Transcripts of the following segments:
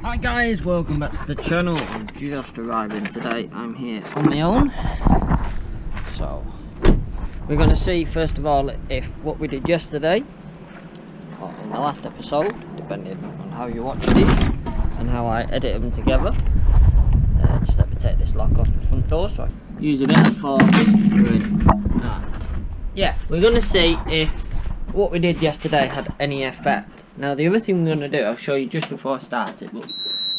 Hi guys, welcome back to the channel. I'm just arriving today. I'm here on my own. So we're going to see first of all if what we did yesterday or in the last episode, depending on how you watch these and how I edit them together. Just let me take this lock off the front door so I use a bit of force. Yeah, we're going to see if what we did yesterday had any effect. Now the other thing we're going to do, I'll show you just before I start it, but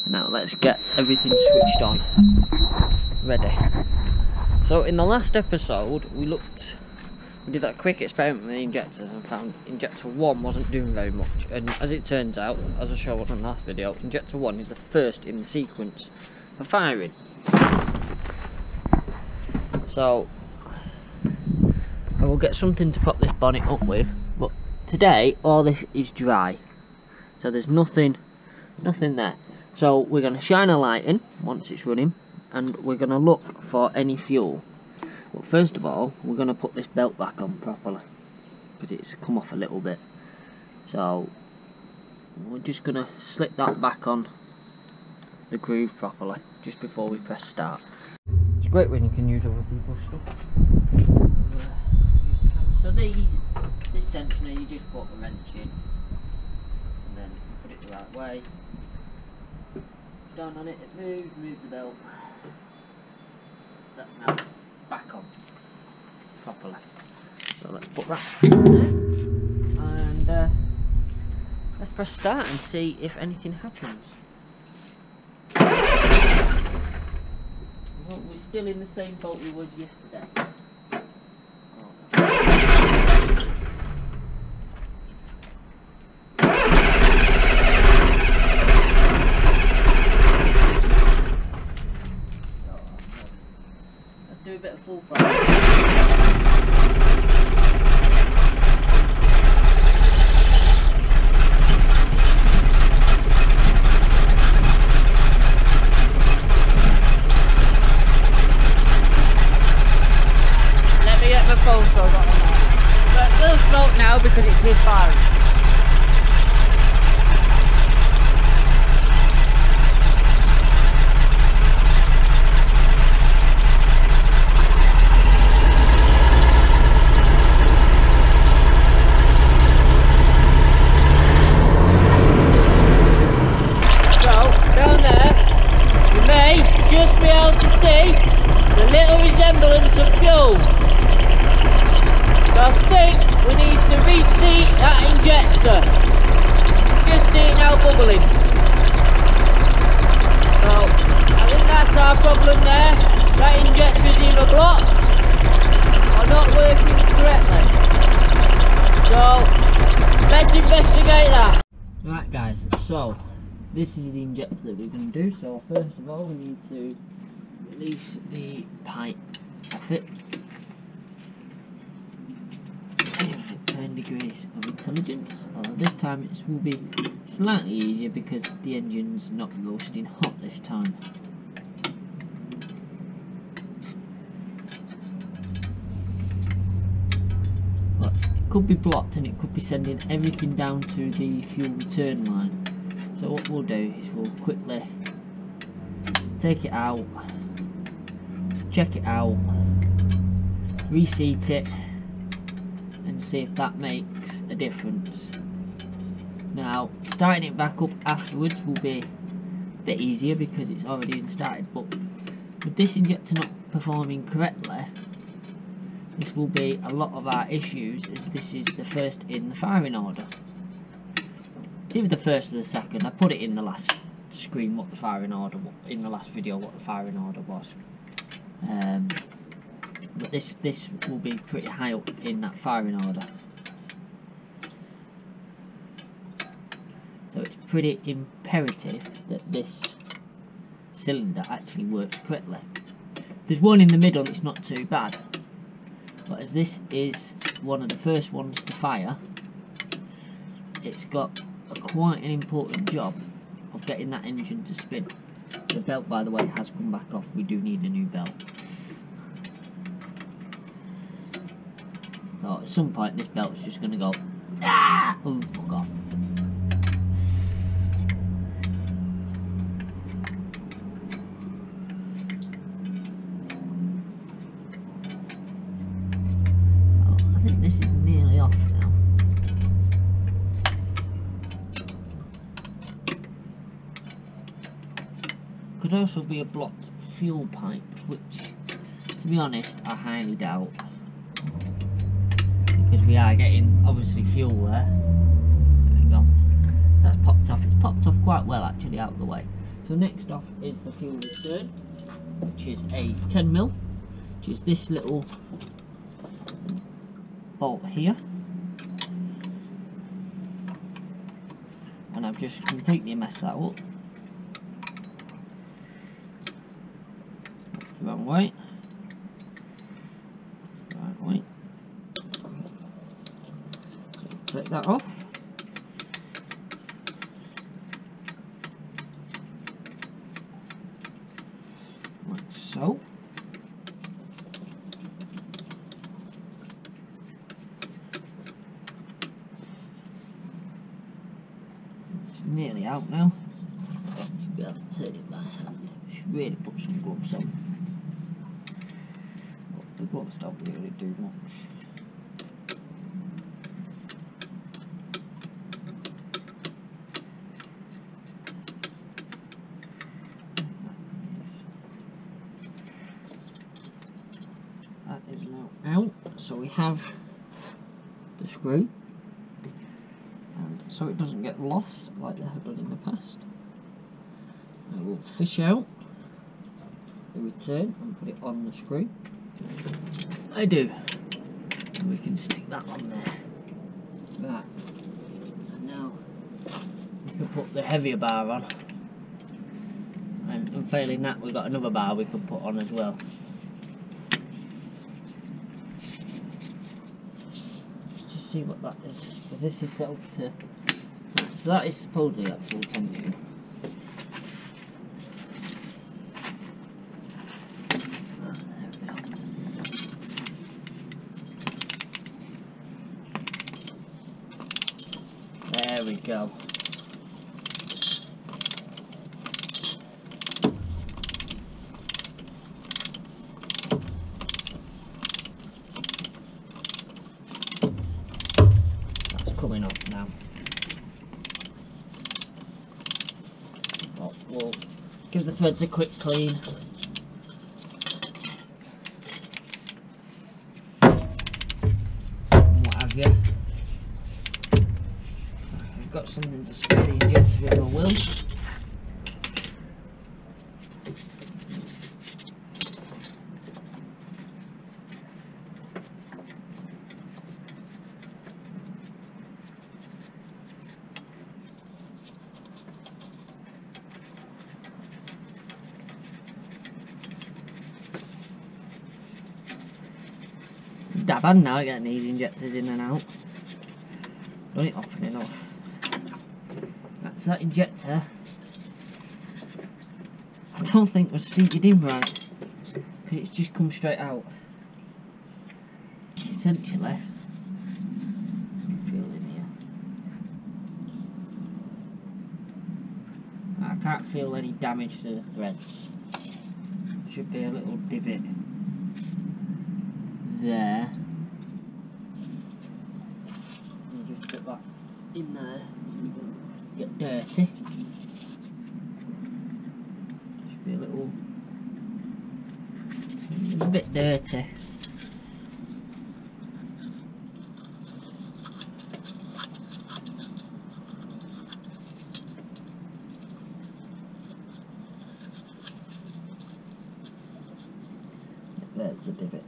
now let's get everything switched on. Ready. So in the last episode we did that quick experiment with the injectors and found injector 1 wasn't doing very much, and as it turns out, as I showed on the last video, injector 1 is the first in the sequence for firing. So I will get something to prop this bonnet up with, but today all this is dry, so there's nothing there. So we're going to shine a light in once it's running, and we're going to look for any fuel. But first of all, we're going to put this belt back on properly because it's come off a little bit. So we're just going to slip that back on the groove properly just before we press start. It's great when you can use other people's stuff. So this tensioner, you just put the wrench in and then put it the right way. Down on it, it moves, move the belt. That's now back on properly. So let's put that in there and let's press start and see if anything happens. Well, we're still in the same boat we was yesterday. Do a bit of full fire. Let me get my phone so I got on that. But it will smoke now because it's misfiring. Just be able to see the little resemblance of fuel. So I think we need to reseat that injector. Just see it now bubbling. So I think that's our problem there. That injector is either blocked or not working correctly. So let's investigate that. Right guys, so this is the injector that we're going to do. So first of all we need to release the pipe off it. 10 degrees of intelligence. This time it will be slightly easier because the engine's not roasting hot this time. But it could be blocked and it could be sending everything down to the fuel return line. So what we'll do is we'll quickly take it out, check it out, reseat it and see if that makes a difference. Now starting it back up afterwards will be a bit easier because it's already been started, but with this injector not performing correctly, this will be a lot of our issues as this is the first in the firing order. It's either the first or the second. I put it in the last screen what the firing order was, in the last video what the firing order was. But this will be pretty high up in that firing order. So it's pretty imperative that this cylinder actually works correctly. There's one in the middle that's not too bad, but as this is one of the first ones to fire, it's got quite an important job of getting that engine to spin. The belt, by the way, has come back off. We do need a new belt. So at some point this belt's just going to go ah! Oh, fuck off. Could also be a blocked fuel pipe, which, to be honest, I highly doubt. Because we are getting, obviously, fuel there. There we go. That's popped off. It's popped off quite well, actually, out of the way. So next off is the fuel return, which is a 10mm, which is this little bolt here. And I've just completely messed that up. That's the wrong way. That's the right way. So take that off. Like so. Nearly out now. Should be able to turn it by hand. Should really put some gloves on. But the gloves don't really do much. That is now out. So we have the screw. So it doesn't get lost like they have done in the past. I will fish out the return and put it on the screw. I do. And we can stick that on there. Right. And now we can put the heavier bar on. And failing that, we've got another bar we can put on as well. Let's just see what that is, because this is set up to. So that is supposedly at full tension. There we go. That's coming up now. We'll give the threads a quick clean. And what have you. I've got something to spare the injector with, I will. Dab hand now getting these injectors in and out. Done it often enough. That's that injector. I don't think was seated in right, because it's just come straight out. Essentially, feel in here. I can't feel any damage to the threads. Should be a little divot there. You just put that in there so you don't get dirty. Should be a little, it's a bit dirty. There's the divot.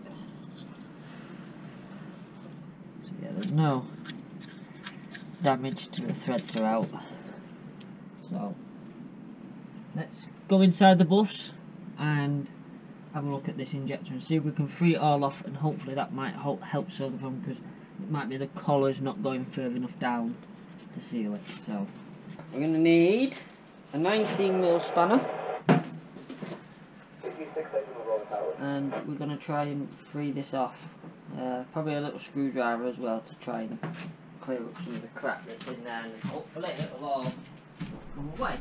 So yeah, there's no damage to the threads are out. So let's go inside the bus and have a look at this injector and see if we can free it all off, and hopefully that might help seal the problem, because it might be the collar's not going further enough down to seal it. So we're going to need a 19mm spanner, and we're going to try and free this off. Probably a little screwdriver as well to try and clear up some of the crap that's in there, and hopefully it'll all come away.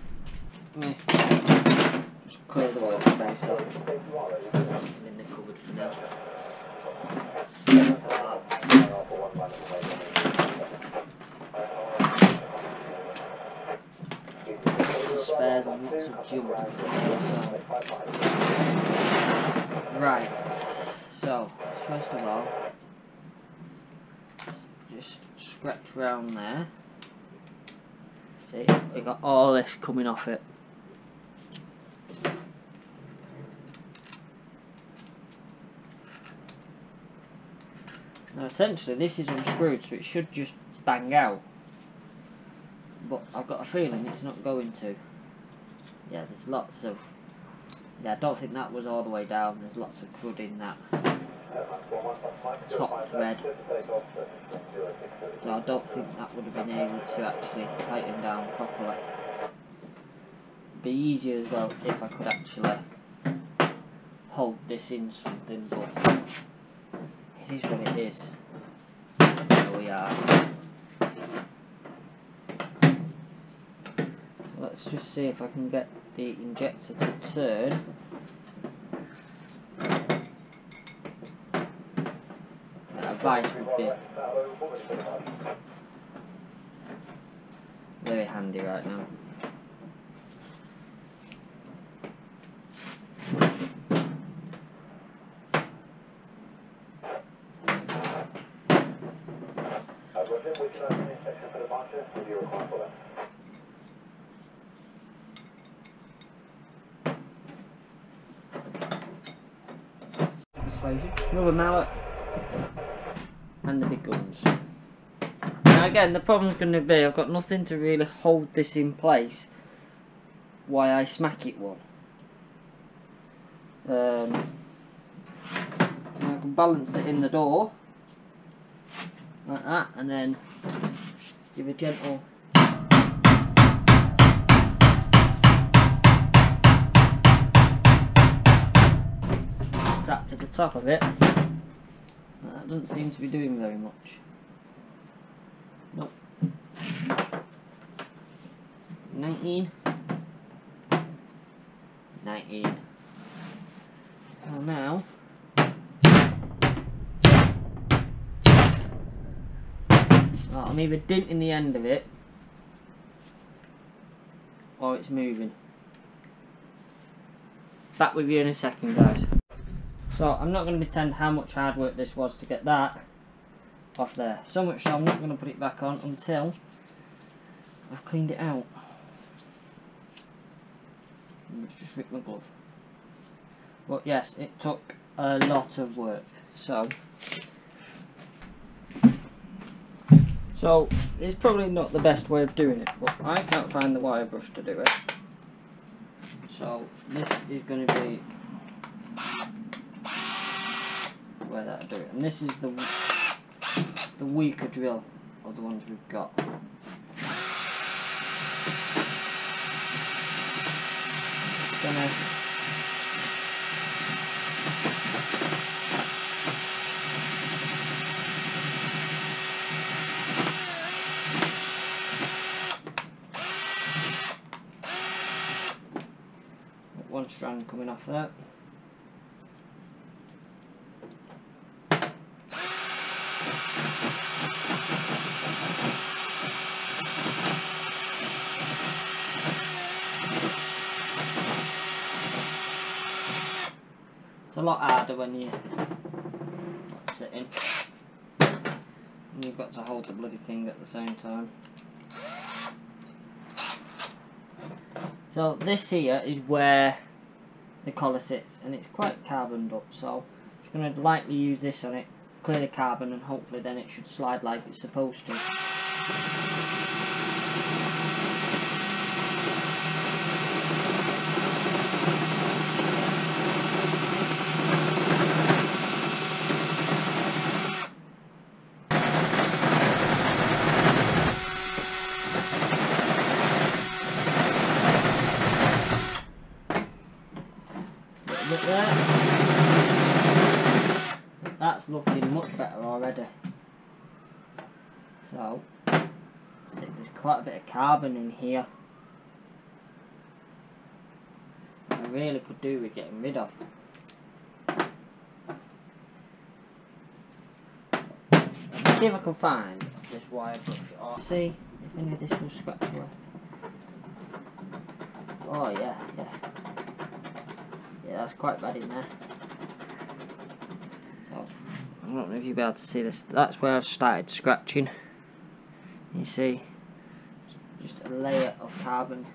Just clear the workspace off in the cupboard for now. spares and lots of junk. Right, so first of all, just scratch around there. See, we got all this coming off it. Now essentially this is unscrewed, so it should just bang out. But I've got a feeling it's not going to. Yeah, there's lots of... Yeah, I don't think that was all the way down. There's lots of crud in that top thread. So I don't think that would have been able to actually tighten down properly. It'd be easier as well if I could actually hold this in something, but it is what it is. Here we are. So let's just see if I can get the injector to turn. Advice would be very handy right now. Rubber mallet and the big guns. Now again, the problem's going to be I've got nothing to really hold this in place while I smack it one. I can balance it in the door like that, and then give a gentle tap to the top of it. That doesn't seem to be doing very much. Nope. 19. 19. So now I'm either dinting the end of it or it's moving. Back with you in a second, guys. So I'm not going to pretend how much hard work this was to get that off there. So much so I'm not going to put it back on until I've cleaned it out. Let's just rip my glove. But yes, it took a lot of work. So it's probably not the best way of doing it, but I can't find the wire brush to do it. So this is going to be where that'll do it, and this is the weaker drill of the ones we've got. Gonna one strand coming off that. It's a lot harder when you're sitting and you've got to hold the bloody thing at the same time. So this here is where the collar sits, and it's quite carboned up, so I'm just going to lightly use this on it, clear the carbon, and hopefully then it should slide like it's supposed to. That's looking much better already. So, see, there's quite a bit of carbon in here. I really could do with getting rid of. Let's see if I can find this wire brush, or see if any of this will scratch left. Oh yeah, yeah. Yeah, that's quite bad in there. So, I don't know if you'll be able to see this. That's where I started scratching. You see, it's just a layer of carbon.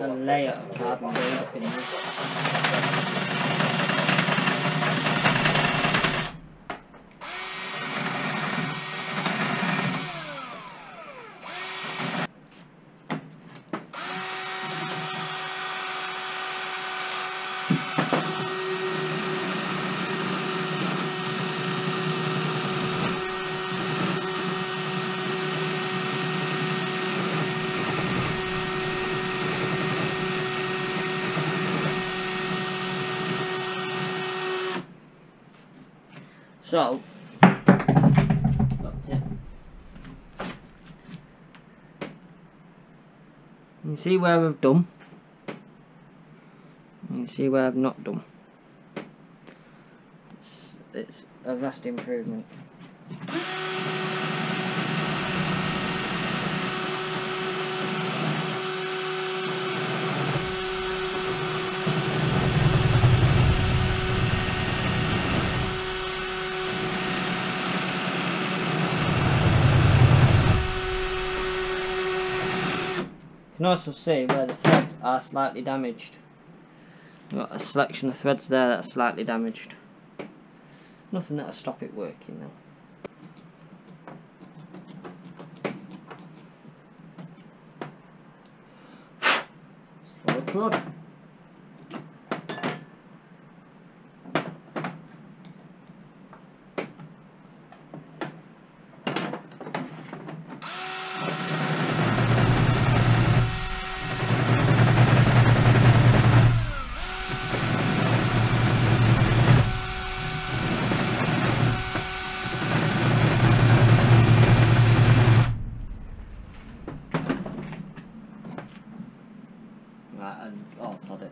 A layer of carbon going up in there. So, that's it. You can see where I've done. You can see where I've not done. It's a vast improvement. You can also see where the threads are slightly damaged. You've got a selection of threads there that are slightly damaged. Nothing that'll stop it working though. It's full of crud. Right, and I'll sod it.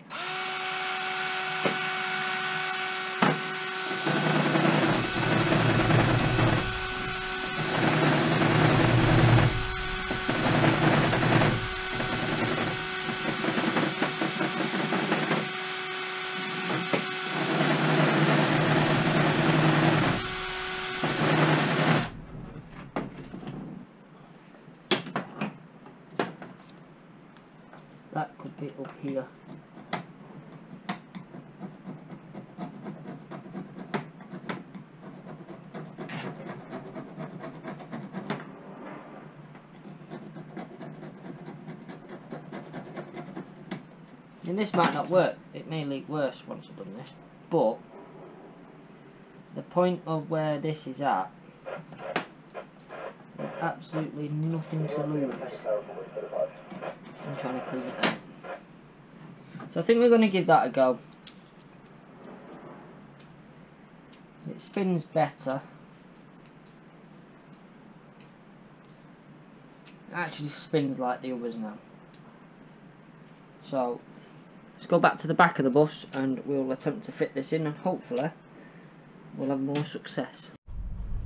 That could be up here. And this might not work, it may leak worse once I've done this, but the point of where this is at, there's absolutely nothing to lose. I'm trying to clean it out. So I think we're going to give that a go. It spins better. It actually spins like the others now. So let's go back to the back of the bus and we'll attempt to fit this in and hopefully we'll have more success.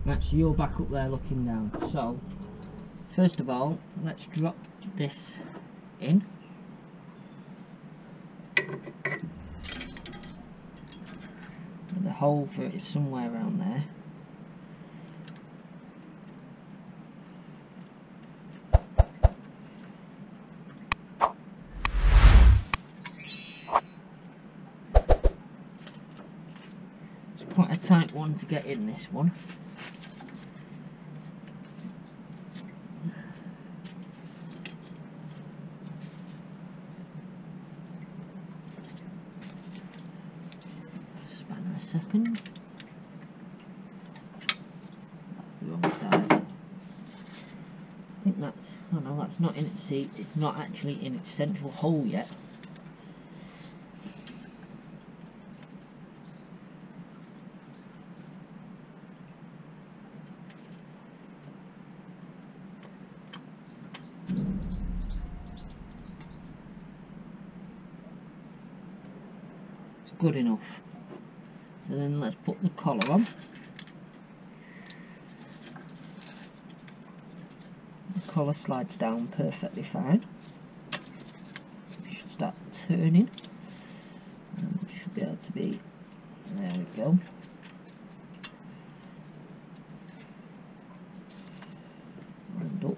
Right, so you're back up there looking down. So first of all, let's drop this in. The hole for it is somewhere around there. It's quite a tight one to get in, this one. Spanner a second. That's the wrong side. I think that's, oh no, that's not in its seat. It's not actually in its central hole yet. Good enough. So then let's put the collar on. The collar slides down perfectly fine. We should start turning. And we should be able to be, there we go. And up.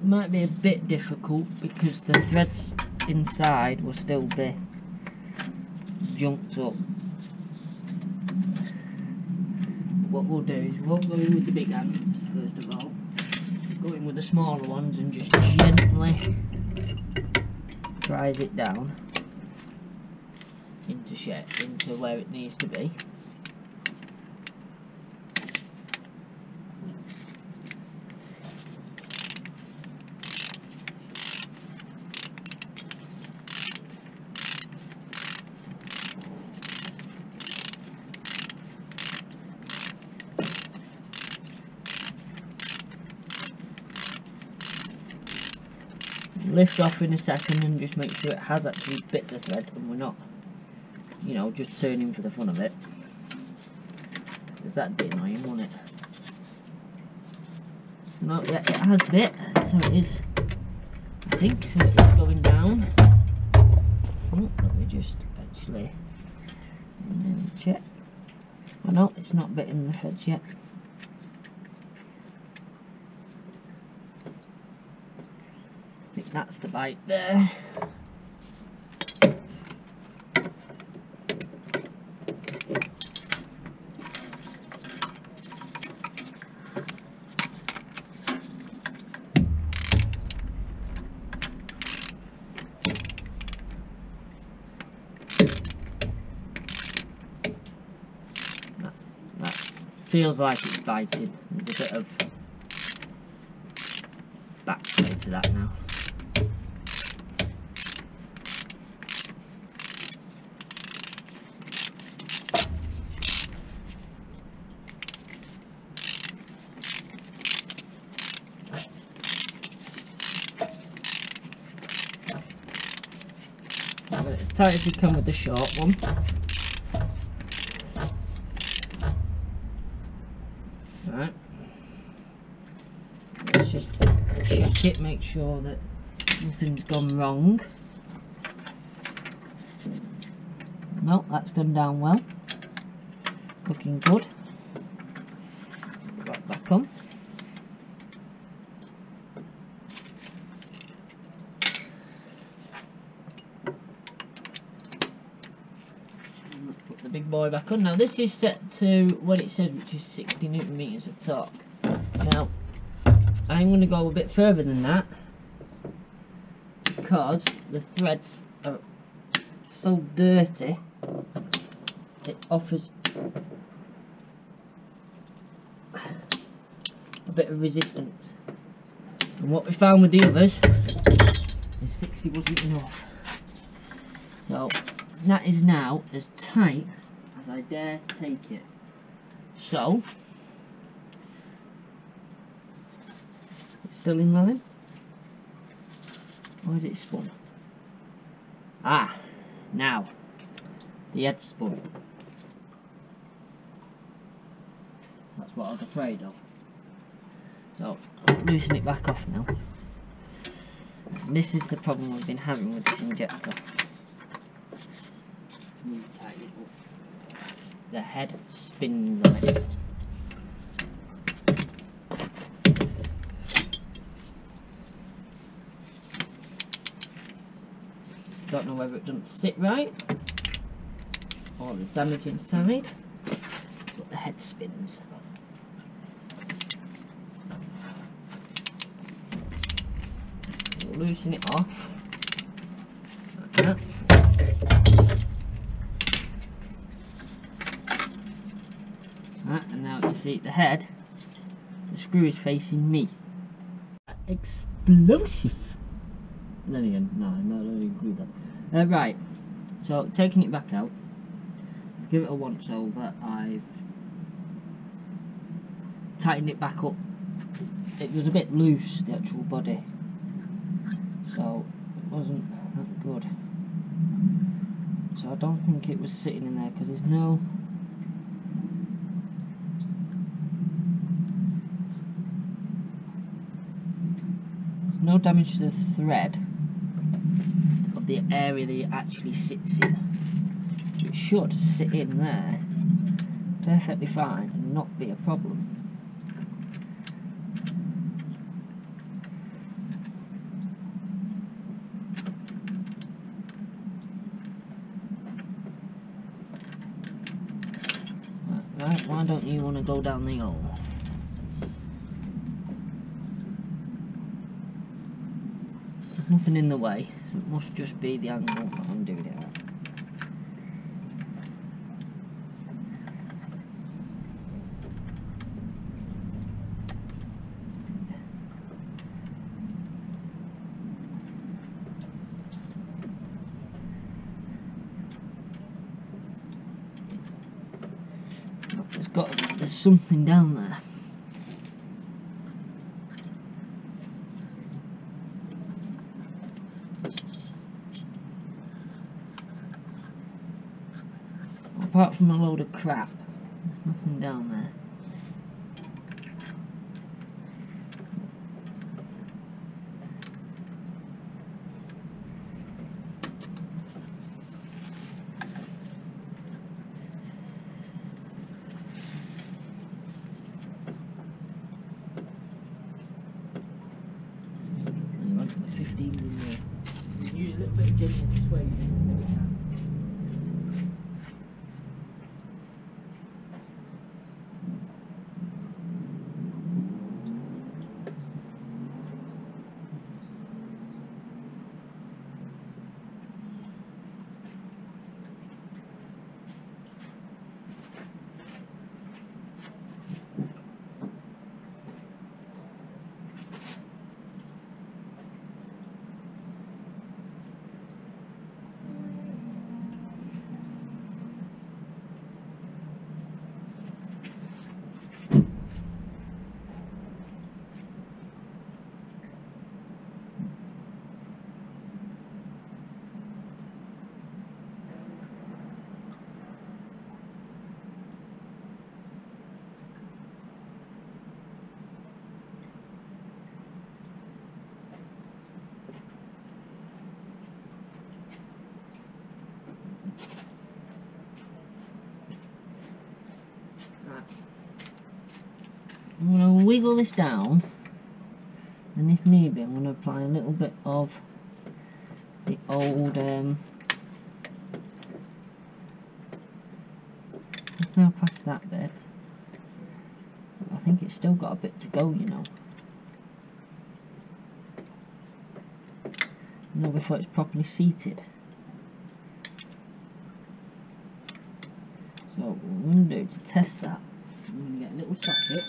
Might be a bit difficult because the threads inside will still be junked up. What we'll do is we'll go in with the big ends first of all, go in with the smaller ones and just gently drive it down into shape, into where it needs to be. Lift off in a second and just make sure it has actually bit the thread and we're not, you know, just turning for the fun of it, because that'd be annoying, wouldn't it? No, yeah, it has bit, so it is, I think, so it is going down. Oh, let me just actually check. Oh no, it's not bitten the threads yet. I think that's the bite there. That feels like it's biting. There's a bit of backplay to that now. As tight as we can with the short one. Right. Let's just check it, make sure that nothing's gone wrong. No, that's gone down well. It's looking good. Right back on. Put the big boy back on. Now this is set to what it says, which is 60 Newton meters of torque. Now I'm going to go a bit further than that because the threads are so dirty. It offers a bit of resistance. And what we found with the others is 60 wasn't enough. So that is now as tight as I dare take it. So, it's still in line. Or is it spun? Ah, now, the head's spun. That's what I was afraid of. So, I'll loosen it back off now. And this is the problem we've been having with this injector. Tighten it up. The head spins on it. Don't know whether it doesn't sit right or the damage inside, but the head spins. We'll loosen it off like that. And now you see the head, the screw is facing me. explosive. Then again, no, I'm not going to include that. Right, so taking it back out, give it a once over. I've tightened it back up. It was a bit loose, the actual body, so it wasn't that good. So I don't think it was sitting in there because there's no damage to the thread of the area that it actually sits in. It should sit in there perfectly fine and not be a problem. Right, why don't you want to go down the hole? There's nothing in the way, it must just be the angle that I'm doing it at. There's something down there. Apart from a load of crap, there's nothing down there. Use a little bit of gentle persuasion. I'm going to wiggle this down, and if need be I'm going to apply a little bit of the old just now past that bit. I think it's still got a bit to go, you know. Before it's properly seated. So what we're going to do to test that, I'm going to get a little socket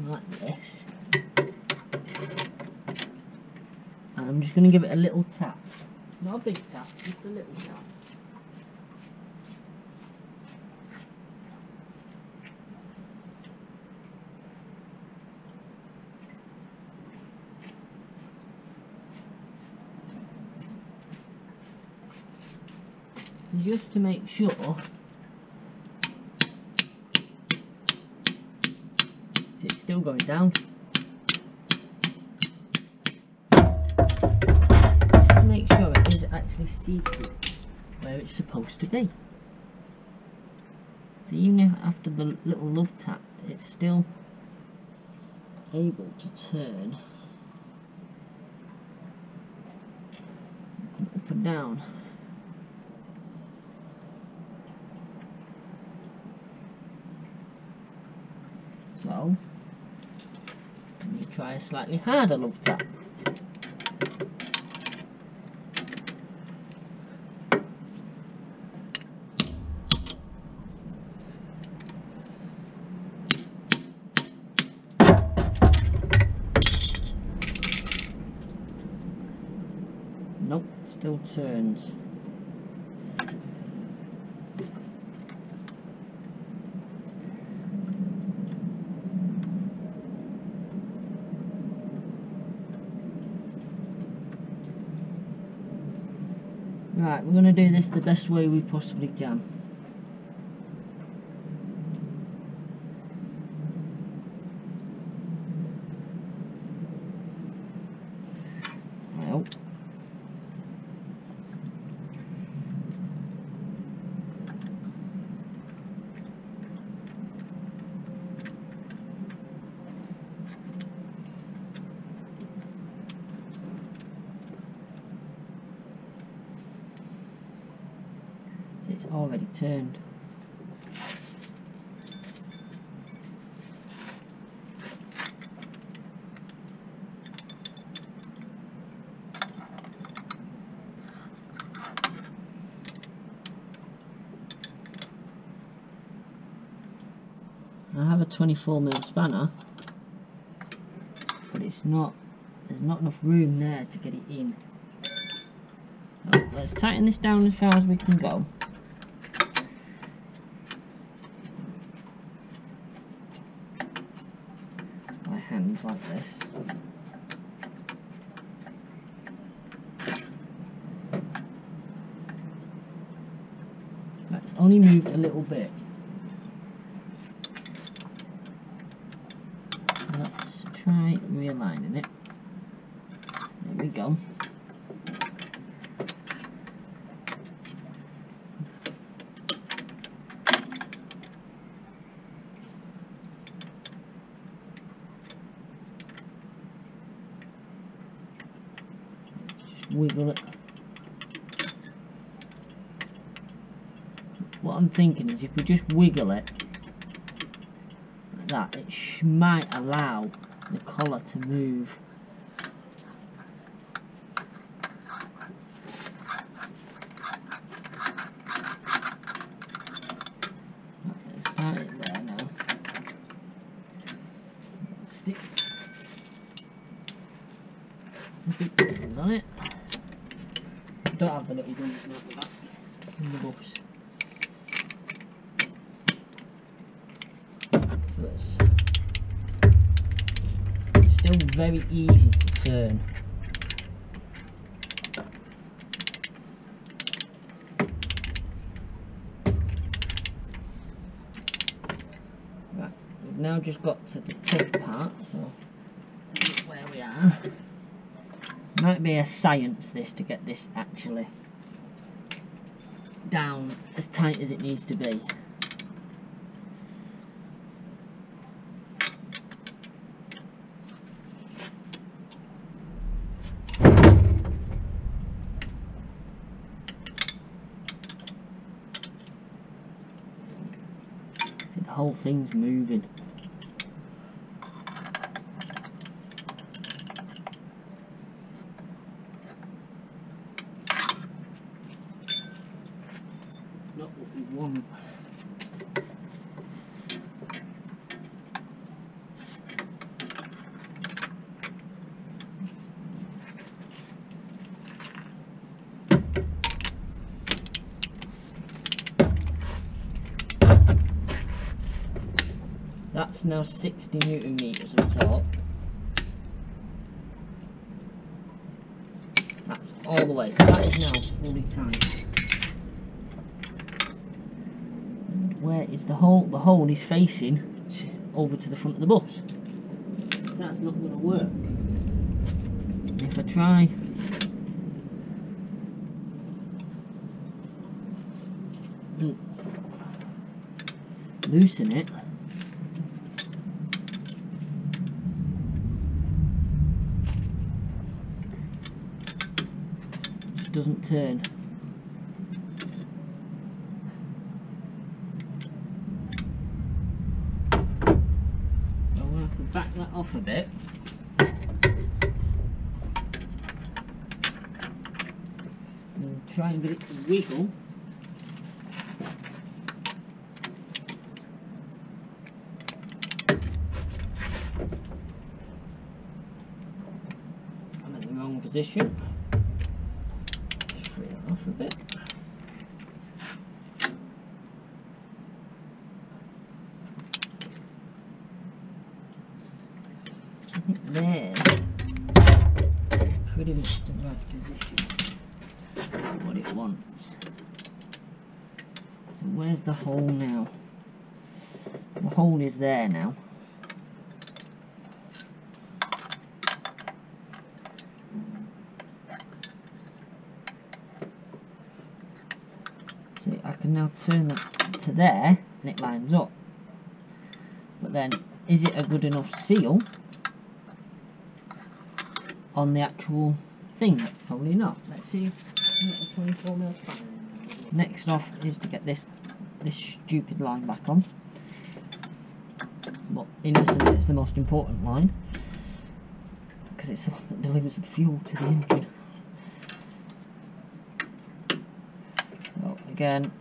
like this, and I'm just going to give it a little tap, not a big tap, just a little tap. Just to make sure it's still going down. To make sure it is actually seated where it's supposed to be. So even after the little love tap, it's still able to turn up and down. So, let me try a slightly harder love tap. Nope, it still turns. Right, we're going to do this the best way we possibly can. Well, it's already turned. I have a 24mm spanner, but there's not enough room there to get it in. So let's tighten this down as far as we can go. By hand like this. Right, it's only moved a little bit. Let's try realigning it. There we go. Just wiggle it. What I'm thinking is if we just wiggle it like that, it might allow the collar to move. Let's start it there now. Stick buttons on it. I don't have the little guns at the back. It's in the bus. So it's still very easy to turn. Right, we've now just got to the tough part, so where we are. Might be a science this to get this actually down as tight as it needs to be. See, the whole thing's moving. Not what we want. That's now 60 Newton meters of torque. That's all the way. So that is now fully tight. Where is the hole? The hole is facing over to the front of the bus. That's not going to work. If I try and loosen it, it just doesn't turn. To back that off a bit. And try and get it to wiggle. I'm in the wrong position. I think there's pretty much the right position for what it wants. So where's the hole now? The hole is there now. See, I can now turn that to there and it lines up. But then, is it a good enough seal on the actual thing? Probably not. Let's see. 24mm spanner. Next off is to get this stupid line back on. But in essence, it's the most important line because it's the one that delivers the fuel to the engine. So again,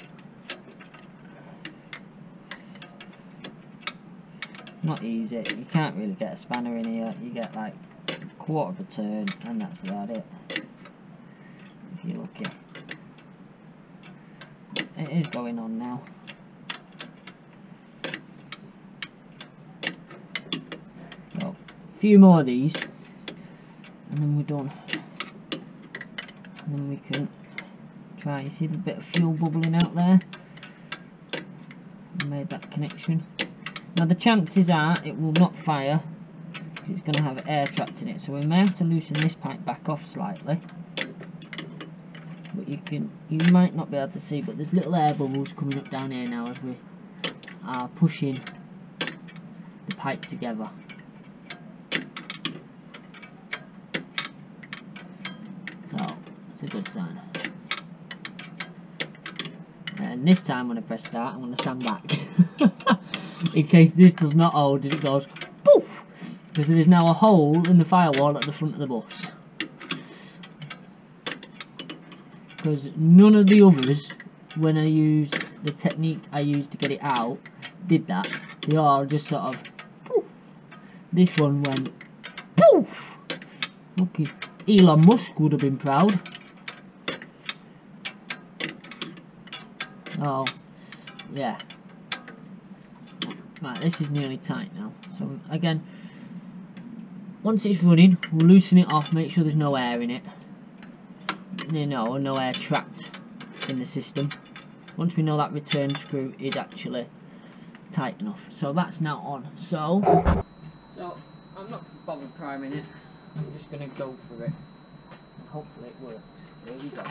it's not easy. You can't really get a spanner in here. You get like a quarter of a turn, and that's about it. If you're lucky. It is going on now. So, a few more of these, and then we're done. And then we can try. You see the bit of fuel bubbling out there? I made that connection. Now the chances are it will not fire because it's going to have air trapped in it. So we may have to loosen this pipe back off slightly. But you might not be able to see, but there's little air bubbles coming up down here now as we are pushing the pipe together. So it's a good sign. And this time when I press start, I'm going to stand back in case this does not hold and it goes poof, because there is now a hole in the firewall at the front of the bus. Because none of the others, when I used the technique I used to get it out, did that. They all just sort of poof. This one went poof. Okay, Elon Musk would have been proud. Oh, yeah. Right, this is nearly tight now. So again, once it's running, we'll loosen it off, make sure there's no air in it. No air trapped in the system. Once we know that return screw is actually tight enough. So that's now on. So I'm not bothered priming it. I'm just going to go for it. And hopefully it works. Here we go.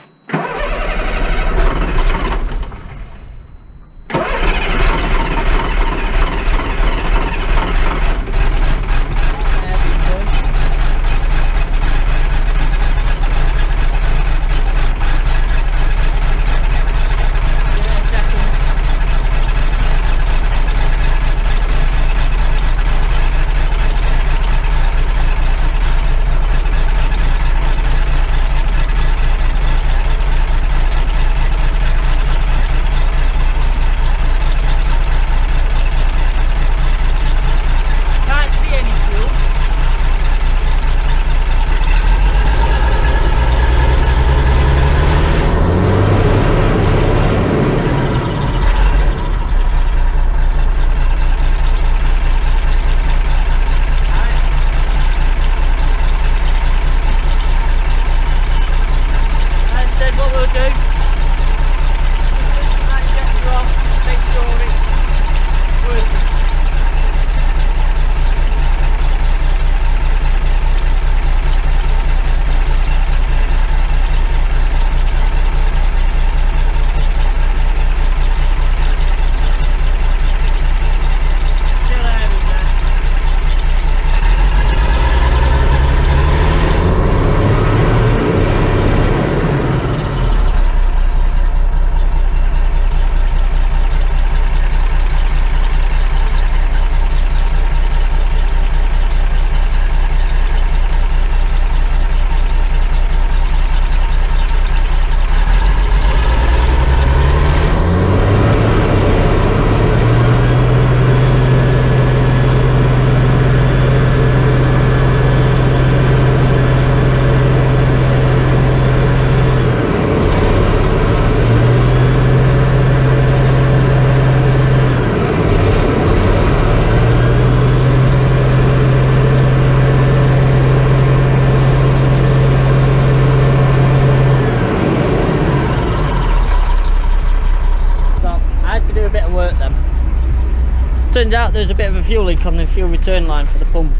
turns out there's a bit of a fuel leak on the fuel return line for the pump.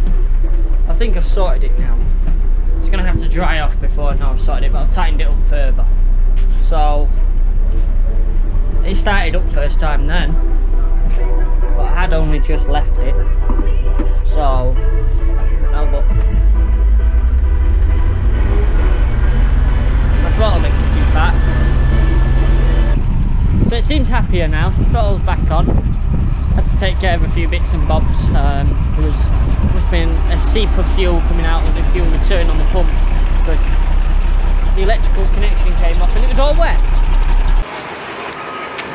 I think I've sorted it now. It's going to have to dry off before I know I've sorted it, but I've tightened it up further. So it started up first time then, but I had only just left it. So now look, my throttle link is back. So it seems happier now. Throttle's back on. Had to take care of a few bits and bobs. There must have been a seep of fuel coming out of the fuel return on the pump, but the electrical connection came off and it was all wet.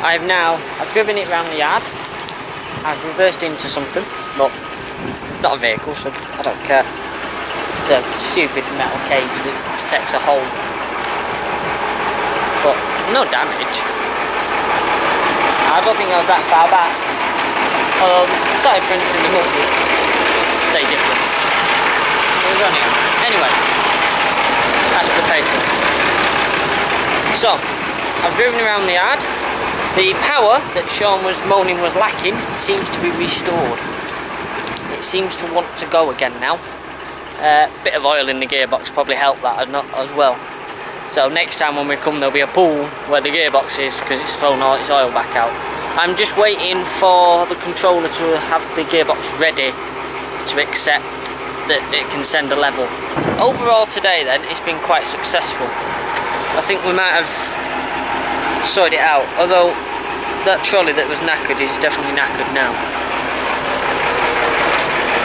I've driven it around the yard. I've reversed into something, but it's not a vehicle, so I don't care. It's a stupid metal cage that protects a hole, but no damage. I don't think I was that far back. Side prints in the multi say different. Anyway, that's the paper. So, I've driven around the yard. The power that Sean was moaning was lacking seems to be restored. It seems to want to go again now. Bit of oil in the gearbox probably helped that as well. So next time when we come, there'll be a pool where the gearbox is because it's thrown all its oil back out. I'm just waiting for the controller to have the gearbox ready to accept that it can send a level. Overall today then, it's been quite successful. I think we might have sorted it out, although that trolley that was knackered is definitely knackered now.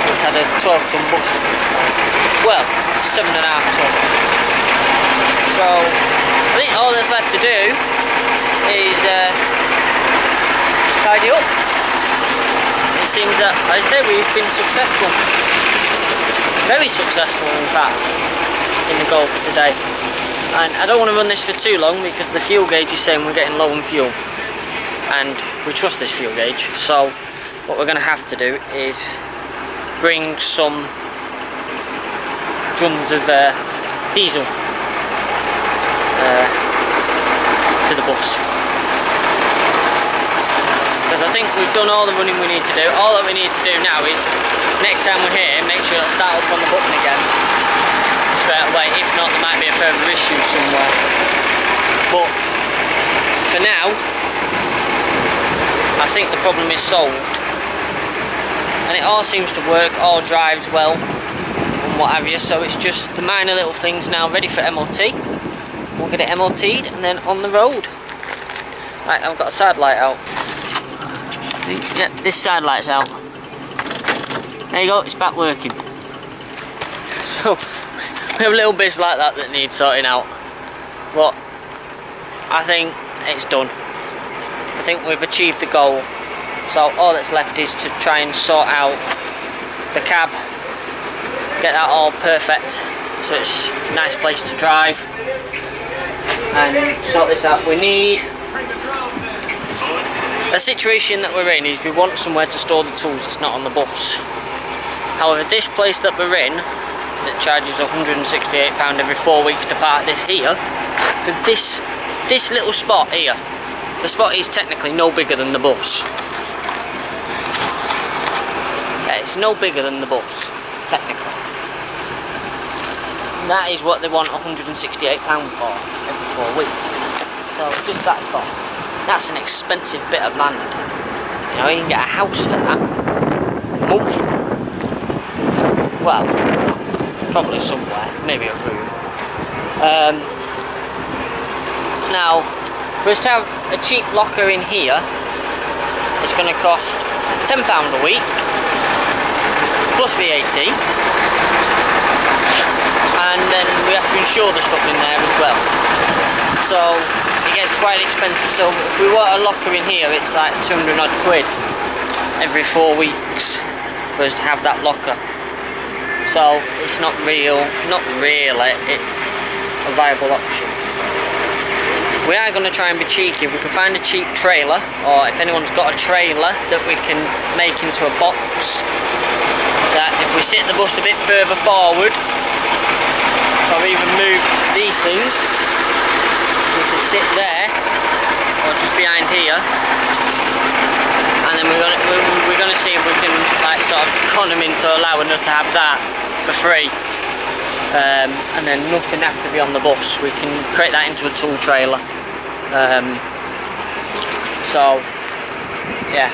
It's had a 12-ton bus. Well, 7.5 ton. So, I think all that's left to do is tidy up. It seems that, I say, we've been successful. Very successful, in fact, in the goal for today. And I don't want to run this for too long because the fuel gauge is saying we're getting low on fuel. And we trust this fuel gauge, so what we're going to have to do is bring some drums of diesel to the bus. Because I think we've done all the running we need to do. All that we need to do now is, next time we're here, make sure it'll start up on the button again straight away. If not, there might be a further issue somewhere. But for now, I think the problem is solved. And it all seems to work, all drives well, and what have you. So it's just the minor little things now ready for MOT. We'll get it MOT'd and then on the road. Right, I've got a side light out. Yeah, this side light's out. There you go, it's back working. So, we have little bits like that that need sorting out. But, I think it's done. I think we've achieved the goal. So, all that's left is to try and sort out the cab. Get that all perfect, so it's a nice place to drive. And sort this out. We need... The situation that we're in is we want somewhere to store the tools that's not on the bus. However, this place that we're in, that charges £168 every 4 weeks to park this here, for this little spot here, the spot is technically no bigger than the bus. Yeah, it's no bigger than the bus, technically. And that is what they want £168 for every 4 weeks. So just that spot. That's an expensive bit of land. You know, you can get a house for that. Monthly. Well, probably somewhere. Maybe a room. Now, for us to have a cheap locker in here, it's going to cost £10 a week, plus VAT. And then we have to insure the stuff in there as well. So it gets quite expensive. So if we want a locker in here, it's like 200 odd quid every 4 weeks for us to have that locker. So it's not really a viable option. We are going to try and be cheeky. If we can find a cheap trailer, or if anyone's got a trailer that we can make into a box, that if we sit the bus a bit further forward, or even move these things, we can sit there or just behind here and then we're gonna see if we can like sort of con them into allowing us to have that for free. And then nothing has to be on the bus. We can create that into a tool trailer. So yeah,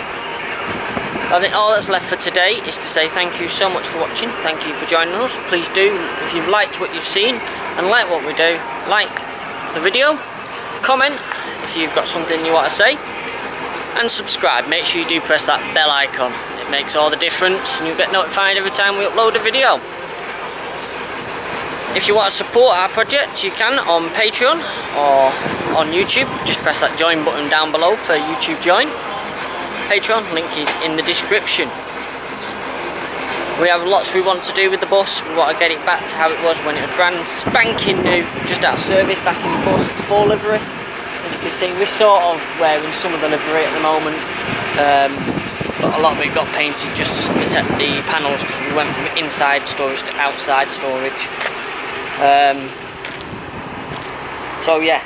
I think all that's left for today is to say thank you so much for watching. Thank you for joining us. Please do, if you've liked what you've seen and like what we do, like the video, comment if you've got something you want to say, and subscribe. Make sure you do press that bell icon. It makes all the difference, and you'll get notified every time we upload a video. If you want to support our project, you can on Patreon or on YouTube. Just press that join button down below for YouTube join. Patreon link is in the description. We have lots we want to do with the bus. We want to get it back to how it was when it was brand spanking new, just out of service, back in full livery. As you can see, we're sort of wearing some of the livery at the moment, but a lot of it got painted just to protect the panels, because we went from inside storage to outside storage. So yeah,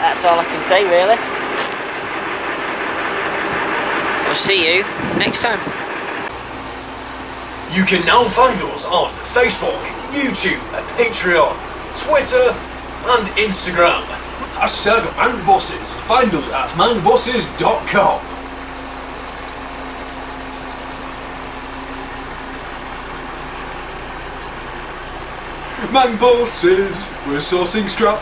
that's all I can say really. We'll see you next time. You can now find us on Facebook, YouTube, Patreon, Twitter and Instagram. Hashtag Mancbuses. Find us at mancbuses.com. Mancbuses, we're sorting scrap.